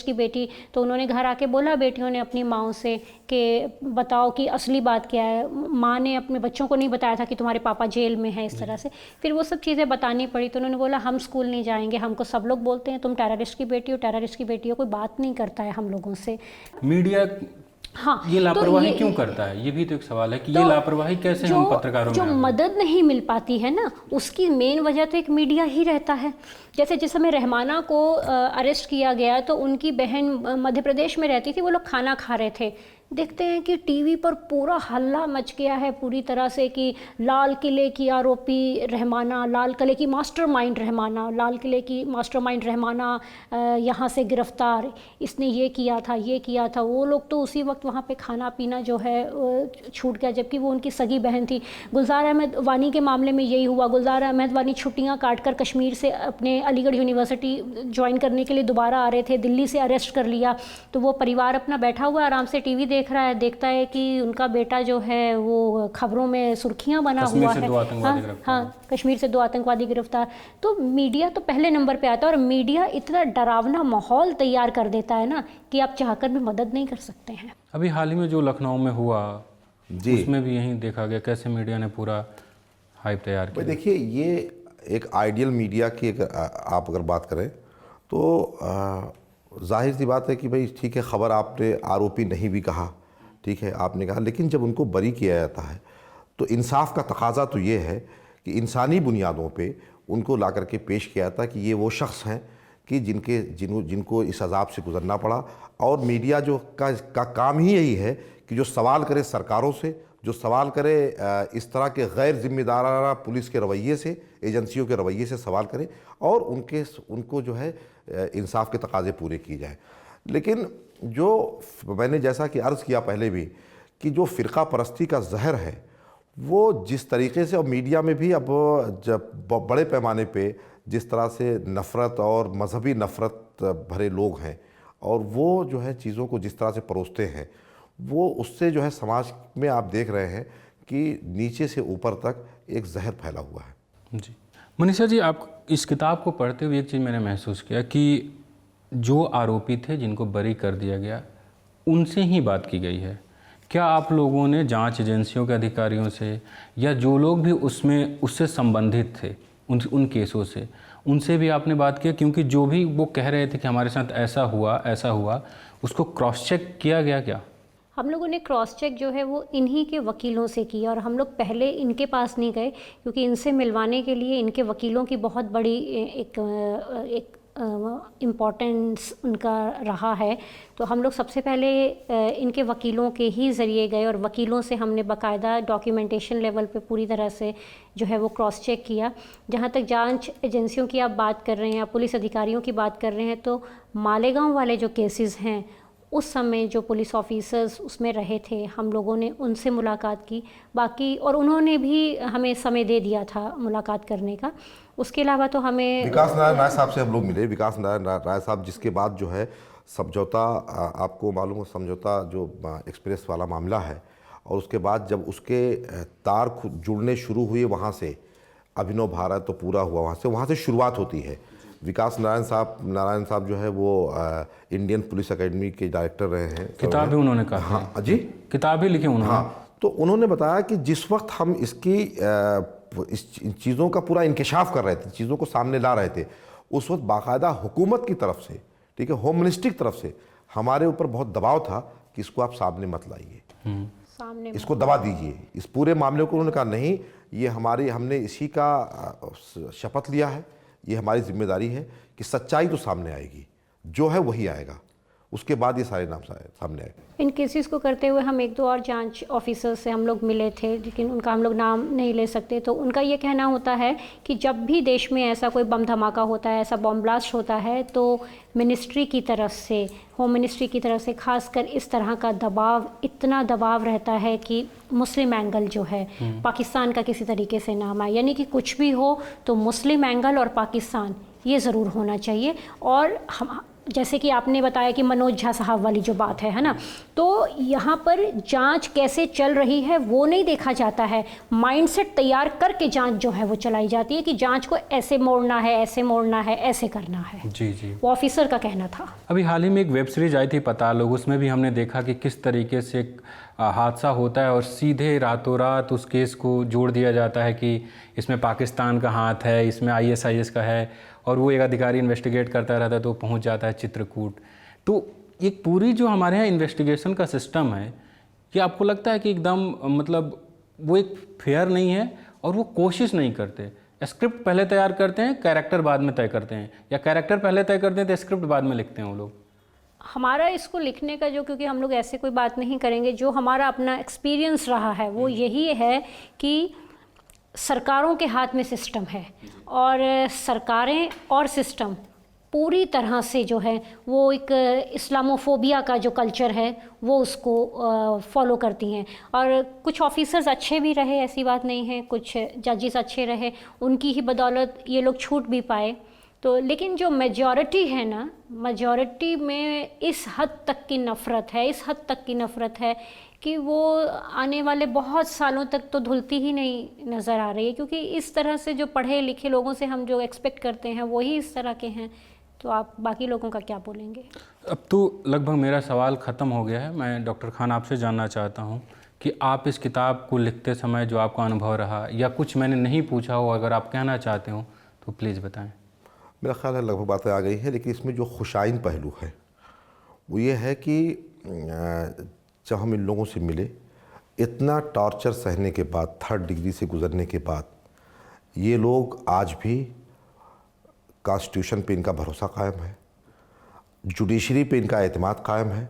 की बेटी, तो उन्होंने घर आके बोला बेटियों ने अपनी माँओं से कि बताओ कि असली बात क्या है। माँ ने अपने बच्चों को नहीं बताया था कि तुम्हारे पापा जेल में हैं, इस तरह से। फिर वो सब चीज़ें बतानी पड़ी तो उन्होंने बोला हम स्कूल नहीं जाएंगे, हमको सब लोग बोलते हैं तुम टेररिस्ट की बेटी हो, कोई बात नहीं करता है हम लोगों से। मीडिया हाँ, ये लापरवाही क्यों करता है, ये भी तो एक सवाल है कि ये लापरवाही कैसे हम पत्रकारों में जो मदद नहीं मिल पाती है ना, उसकी मेन वजह तो एक मीडिया ही रहता है। जैसे जिस समय रहमाना को अरेस्ट किया गया तो उनकी बहन मध्य प्रदेश में रहती थी, वो लोग खाना खा रहे थे, देखते हैं कि टीवी पर पूरा हल्ला मच गया है पूरी तरह से कि लाल किले की आरोपी रहमाना, लाल किले की मास्टरमाइंड रहमाना, लाल किले की मास्टरमाइंड रहमाना यहाँ से गिरफ्तार, इसने ये किया था। वो लोग तो उसी वक्त वहाँ पे खाना पीना जो है छूट गया, जबकि वो उनकी सगी बहन थी। गुलजार अहमद वानी के मामले में यही हुआ। गुलजार अहमद वानी छुट्टियाँ काटकर कश्मीर से अपने अलीगढ़ यूनिवर्सिटी ज्वाइन करने के लिए दोबारा आ रहे थे, दिल्ली से अरेस्ट कर लिया। तो वो परिवार अपना बैठा हुआ आराम से टीवी देख रहा है, देखता है कि उनका बेटा जो है वो खबरों में सुर्खियां बना हुआ है। हाँ, कश्मीर से 2 आतंकवादी गिरफ्तार। तो मीडिया तो पहले नंबर पे आता है, और मीडिया इतना डरावना माहौल तैयार कर देता है ना कि आप चाहकर भी मदद नहीं कर सकते हैं। अभी हाल ही में जो लखनऊ में हुआ जी, उसमें भी यही देखा गया कैसे मीडिया ने पूरा हाइप तैयार किया। देखिए, ये एक आइडियल मीडिया की आप अगर बात करें तो जाहिर सी बात है कि भाई ठीक है, ख़बर आपने आरोपी नहीं भी कहा, ठीक है आपने कहा, लेकिन जब उनको बरी किया जाता है तो इंसाफ का तकाजा तो ये है कि इंसानी बुनियादों पे उनको ला करके पेश किया जाता है कि ये वो शख्स हैं कि जिनको इस अजाब से गुजरना पड़ा। और मीडिया जो का काम ही यही है कि जो सवाल करे सरकारों से, जो सवाल करे इस तरह के गैर जिम्मेदाराना पुलिस के रवैये से, एजेंसियों के रवैये से सवाल करे और उनको जो है इंसाफ के तकाजे पूरे किए जाए। लेकिन जो मैंने जैसा कि अर्ज़ किया पहले भी कि जो फ़िरका परस्ती का जहर है वो जिस तरीके से, और मीडिया में भी अब जब बड़े पैमाने पे जिस तरह से नफ़रत और मजहबी नफ़रत भरे लोग हैं और वो जो है चीज़ों को जिस तरह से परोसते हैं, वो उससे जो है समाज में आप देख रहे हैं कि नीचे से ऊपर तक एक जहर फैला हुआ है। जी मनीषा जी, आप इस किताब को पढ़ते हुए एक चीज़ मैंने महसूस किया कि जो आरोपी थे जिनको बरी कर दिया गया उनसे ही बात की गई है। क्या आप लोगों ने जांच एजेंसियों के अधिकारियों से या जो लोग भी उससे संबंधित थे उन केसों से, उनसे भी आपने बात किया? क्योंकि जो भी वो कह रहे थे कि हमारे साथ ऐसा हुआ, उसको क्रॉस चेक किया गया क्या? हम लोगों ने क्रॉस चेक जो है वो इन्हीं के वकीलों से किया, और हम लोग पहले इनके पास नहीं गए क्योंकि इनसे मिलवाने के लिए इनके वकीलों की बहुत बड़ी एक इम्पॉर्टेंस उनका रहा है। तो हम लोग सबसे पहले इनके वकीलों के ही ज़रिए गए, और वकीलों से हमने बाकायदा डॉक्यूमेंटेशन लेवल पे पूरी तरह से जो है वो क्रॉस चेक किया। जहाँ तक जांच एजेंसियों की आप बात कर रहे हैं या पुलिस अधिकारियों की बात कर रहे हैं, तो मालेगांव वाले जो केसेस हैं उस समय जो पुलिस ऑफिसर्स उसमें रहे थे, हम लोगों ने उनसे मुलाकात की। बाकी और उन्होंने भी हमें समय दे दिया था मुलाकात करने का। उसके अलावा तो हमें विकास नारायण राय साहब से हम लोग मिले। विकास नारायण राय साहब जिसके बाद जो है समझौता, आपको मालूम हो समझौता जो एक्सप्रेस वाला मामला है, और उसके बाद जब उसके तार जुड़ने शुरू हुए वहाँ से, अभिनव भारत तो पूरा हुआ, वहाँ से शुरुआत होती है। विकास नारायण साहब जो है वो इंडियन पुलिस एकेडमी के डायरेक्टर रहे हैं। किताब भी उन्होंने कहा। हाँ जी, किताब भी लिखी उन्होंने। हाँ, तो उन्होंने बताया कि जिस वक्त हम इस चीज़ों का पूरा इंकशाफ कर रहे थे, चीज़ों को सामने ला रहे थे, उस वक्त बाकायदा हुकूमत की तरफ से, ठीक है, होम मिनिस्ट्री की तरफ से हमारे ऊपर बहुत दबाव था कि इसको आप सामने मत लाइए, सामने इसको दबा दीजिए। इस पूरे मामले को उन्होंने कहा नहीं, ये हमने इसी का शपथ लिया है, ये हमारी जिम्मेदारी है कि सच्चाई तो सामने आएगी, जो है वही आएगा, उसके बाद ये सारे नाम सामने आए। इन केसेस को करते हुए हम एक दो और जांच ऑफिसर से हम लोग मिले थे, लेकिन उनका हम लोग नाम नहीं ले सकते। तो उनका ये कहना होता है कि जब भी देश में ऐसा कोई बम धमाका होता है, ऐसा बम ब्लास्ट होता है, तो मिनिस्ट्री की तरफ से, होम मिनिस्ट्री की तरफ से खासकर इस तरह का दबाव, इतना दबाव रहता है कि मुस्लिम एंगल जो है पाकिस्तान का किसी तरीके से नाम आए, यानी कि कुछ भी हो तो मुस्लिम एंगल और पाकिस्तान ये ज़रूर होना चाहिए। और हम, जैसे कि आपने बताया कि मनोज झा साहब वाली जो बात है ना, तो यहाँ पर जांच कैसे चल रही है वो नहीं देखा जाता है, माइंडसेट तैयार करके जांच जो है वो चलाई जाती है कि जांच को ऐसे मोड़ना है, ऐसे मोड़ना है, ऐसे करना है। जी जी, वो ऑफिसर का कहना था। अभी हाल ही में एक वेब सीरीज आई थी पता लोग, उसमें भी हमने देखा कि किस तरीके से एक हादसा होता है और सीधे रातों रात उस केस को जोड़ दिया जाता है कि इसमें पाकिस्तान का हाथ है, इसमें ISIS का है, और वो एक अधिकारी इन्वेस्टिगेट करता रहता है तो पहुंच जाता है चित्रकूट। तो एक पूरी जो हमारे यहाँ इन्वेस्टिगेशन का सिस्टम है, ये आपको लगता है कि एकदम मतलब वो एक फेयर नहीं है, और वो कोशिश नहीं करते। स्क्रिप्ट पहले तैयार करते हैं, कैरेक्टर बाद में तय करते हैं, या कैरेक्टर पहले तय करते हैं तो स्क्रिप्ट बाद में लिखते हैं वो लोग। हमारा इसको लिखने का जो, क्योंकि हम लोग ऐसे कोई बात नहीं करेंगे, जो हमारा अपना एक्सपीरियंस रहा है वो यही है कि सरकारों के हाथ में सिस्टम है, और सरकारें और सिस्टम पूरी तरह से जो है वो एक इस्लामोफोबिया का जो कल्चर है वो उसको फॉलो करती हैं। और कुछ ऑफिसर्स अच्छे भी रहे, ऐसी बात नहीं है, कुछ जजेस अच्छे रहे, उनकी ही बदौलत ये लोग छूट भी पाए। तो लेकिन जो मेजॉरिटी है ना, मेजॉरिटी में इस हद तक की नफ़रत है, इस हद तक की नफ़रत है कि वो आने वाले बहुत सालों तक तो धुलती ही नहीं नज़र आ रही है, क्योंकि इस तरह से जो पढ़े लिखे लोगों से हम जो एक्सपेक्ट करते हैं वही इस तरह के हैं। तो आप बाकी लोगों का क्या बोलेंगे? अब तो लगभग मेरा सवाल ख़त्म हो गया है। मैं डॉक्टर खान आपसे जानना चाहता हूँ कि आप इस किताब को लिखते समय जो आपका अनुभव रहा, या कुछ मैंने नहीं पूछा हो, अगर आप कहना चाहते हो तो प्लीज़ बताएं। मेरा ख्याल है लगभग बातें आ गई हैं, लेकिन इसमें जो खुशाइन पहलू है वो ये है कि जब हम इन लोगों से मिले, इतना टॉर्चर सहने के बाद, 3rd डिग्री से गुज़रने के बाद, ये लोग आज भी कॉन्स्टिट्यूशन पे इनका भरोसा कायम है, जुडिशरी पे इनका एतमाद कायम है,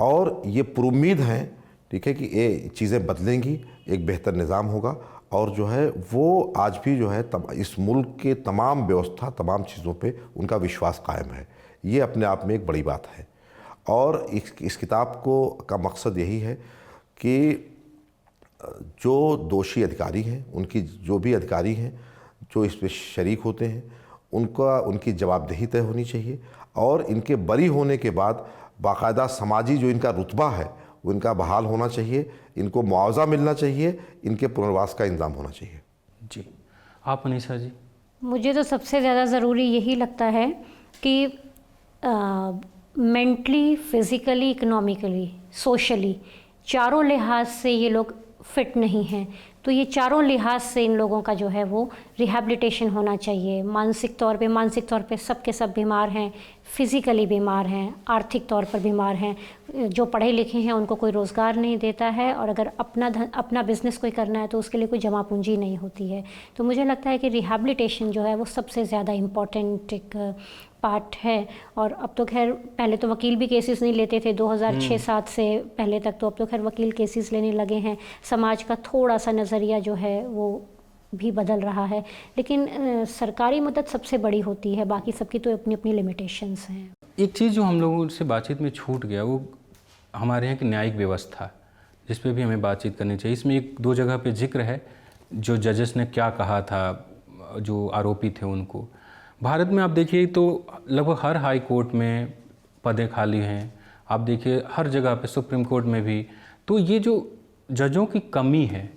और ये पुरुम्मीद हैं, ठीक है, कि ये चीज़ें बदलेंगी, एक बेहतर निज़ाम होगा, और जो है वो आज भी जो है इस मुल्क के तमाम व्यवस्था, तमाम चीज़ों पे उनका विश्वास कायम है। ये अपने आप में एक बड़ी बात है। और इस किताब का मकसद यही है कि जो दोषी अधिकारी हैं, उनकी जो भी अधिकारी हैं जो इसमें शरीक होते हैं, उनकी जवाबदेही तय होनी चाहिए, और इनके बरी होने के बाद बाकायदा समाजी जो इनका रुतबा है वो इनका बहाल होना चाहिए, इनको मुआवजा मिलना चाहिए, इनके पुनर्वास का इंतज़ाम होना चाहिए। जी, आप अनीसा जी? मुझे तो सबसे ज़्यादा ज़रूरी यही लगता है कि मेंटली, फिज़िकली, इकोनॉमिकली, सोशली, चारों लिहाज से ये लोग फिट नहीं हैं। तो ये चारों लिहाज से इन लोगों का जो है वो रिहैबिलिटेशन होना चाहिए। मानसिक तौर पे सब के सब बीमार हैं, फिज़िकली बीमार हैं, आर्थिक तौर पर बीमार हैं। जो पढ़े लिखे हैं उनको कोई रोज़गार नहीं देता है, और अगर अपना बिज़नेस कोई करना है तो उसके लिए कोई जमा पूंजी नहीं होती है। तो मुझे लगता है कि रिहैबिलिटेशन जो है वो सबसे ज़्यादा इम्पॉर्टेंट एक पार्ट है। और अब तो खैर, पहले तो वकील भी केसेस नहीं लेते थे, 2006-07 से पहले तक, तो अब तो खैर वकील केसेस लेने लगे हैं। समाज का थोड़ा सा नज़रिया जो है वो भी बदल रहा है, लेकिन सरकारी मदद सबसे बड़ी होती है, बाकी सबकी तो अपनी अपनी लिमिटेशंस हैं। एक चीज़ जो हम लोगों से बातचीत में छूट गया, वो हमारे यहाँ की न्यायिक व्यवस्था, जिस पे भी हमें बातचीत करनी चाहिए। इसमें 1-2 जगह पे जिक्र है जो जजेस ने क्या कहा था, जो आरोपी थे उनको। भारत में आप देखिए तो लगभग हर हाई कोर्ट में पदें खाली हैं, आप देखिए हर जगह पे, सुप्रीम कोर्ट में भी। तो ये जो जजों की कमी है,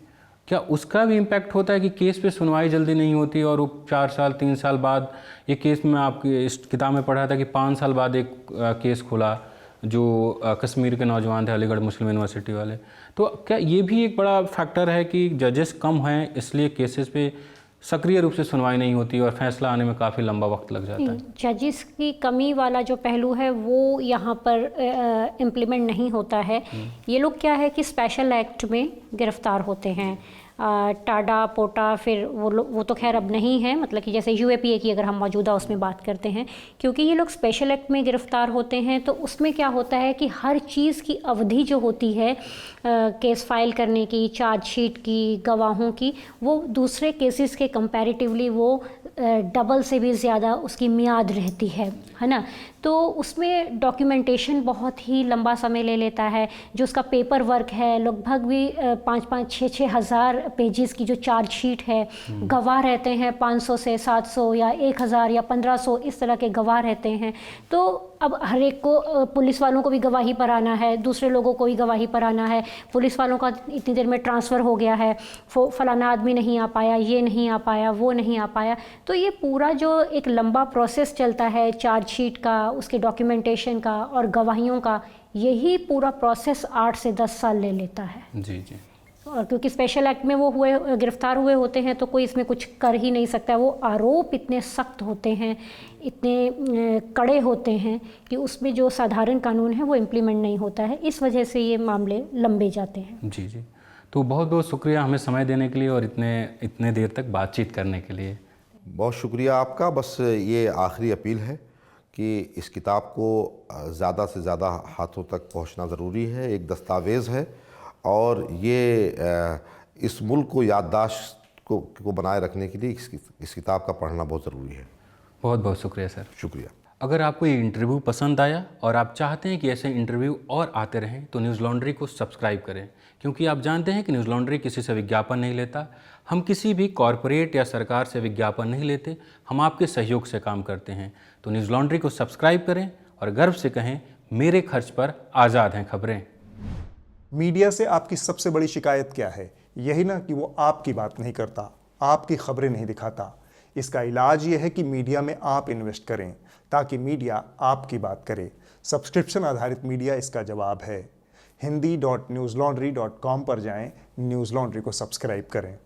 क्या उसका भी इम्पैक्ट होता है कि केस पे सुनवाई जल्दी नहीं होती, और वो 4 साल 3 साल बाद ये केस में, आपकी इस किताब में पढ़ा था कि 5 साल बाद एक केस खुला, जो कश्मीर के नौजवान थे, अलीगढ़ मुस्लिम यूनिवर्सिटी वाले, तो क्या ये भी एक बड़ा फैक्टर है कि जजेस कम हैं इसलिए केसेस पे सक्रिय रूप से सुनवाई नहीं होती और फैसला आने में काफ़ी लंबा वक्त लग जाता है? जजिस की कमी वाला जो पहलू है वो यहाँ पर इम्प्लीमेंट नहीं होता है। ये लोग क्या है कि स्पेशल एक्ट में गिरफ्तार होते हैं। टाडा, पोटा, फिर वो तो खैर अब नहीं है, मतलब कि जैसे यूएपीए की अगर हम मौजूदा उसमें बात करते हैं, क्योंकि ये लोग स्पेशल एक्ट में गिरफ्तार होते हैं तो उसमें क्या होता है कि हर चीज़ की अवधि जो होती है केस फाइल करने की, चार्जशीट की, गवाहों की, वो दूसरे केसेस के कंपैरेटिवली वो डबल से भी ज़्यादा उसकी मियाद रहती है ना। तो उसमें डॉक्यूमेंटेशन बहुत ही लंबा समय ले लेता है। जो उसका पेपर वर्क है लगभग भी 5-5, 6-6 हज़ार पेजेस की जो चार्जशीट है, गवाह रहते हैं 500 से 700 या 1000 या 1500 इस तरह के गवाह रहते हैं। तो अब हर एक को, पुलिस वालों को भी गवाही पर आना है, दूसरे लोगों को भी गवाही पर आना है। पुलिस वालों का इतनी देर में ट्रांसफ़र हो गया है, फलाना आदमी नहीं आ पाया, ये नहीं आ पाया, वो नहीं आ पाया। तो ये पूरा जो एक लंबा प्रोसेस चलता है चार्जशीट का, उसके डॉक्यूमेंटेशन का और गवाहियों का, यही पूरा प्रोसेस 8 से 10 साल ले लेता है। जी जी। और क्योंकि स्पेशल एक्ट में वो गिरफ्तार हुए होते हैं तो कोई इसमें कुछ कर ही नहीं सकता। वो आरोप इतने सख्त होते हैं, इतने कड़े होते हैं कि उसमें जो साधारण कानून है वो इम्प्लीमेंट नहीं होता है। इस वजह से ये मामले लंबे जाते हैं। जी जी। तो बहुत बहुत शुक्रिया हमें समय देने के लिए और इतने देर तक बातचीत करने के लिए। बहुत शुक्रिया आपका। बस ये आखिरी अपील है कि इस किताब को ज़्यादा से ज़्यादा हाथों तक पहुंचना ज़रूरी है। एक दस्तावेज़ है और ये इस मुल्क को याददाश्त को बनाए रखने के लिए इस किताब का पढ़ना बहुत ज़रूरी है। बहुत बहुत शुक्रिया सर। शुक्रिया। अगर आपको ये इंटरव्यू पसंद आया और आप चाहते हैं कि ऐसे इंटरव्यू और आते रहें तो न्यूज़ लॉन्ड्री को सब्सक्राइब करें, क्योंकि आप जानते हैं कि न्यूज़ लॉन्ड्री किसी से विज्ञापन नहीं लेता। हम किसी भी कॉरपोरेट या सरकार से विज्ञापन नहीं लेते, हम आपके सहयोग से काम करते हैं। तो न्यूज़ लॉन्ड्री को सब्सक्राइब करें और गर्व से कहें, मेरे खर्च पर आज़ाद हैं खबरें। मीडिया से आपकी सबसे बड़ी शिकायत क्या है? यही ना कि वो आपकी बात नहीं करता, आपकी खबरें नहीं दिखाता। इसका इलाज ये है कि मीडिया में आप इन्वेस्ट करें ताकि मीडिया आपकी बात करे। सब्सक्रिप्शन आधारित मीडिया इसका जवाब है। hindi.newslaundry.com पर जाएं, न्यूज़ लॉन्ड्री को सब्सक्राइब करें।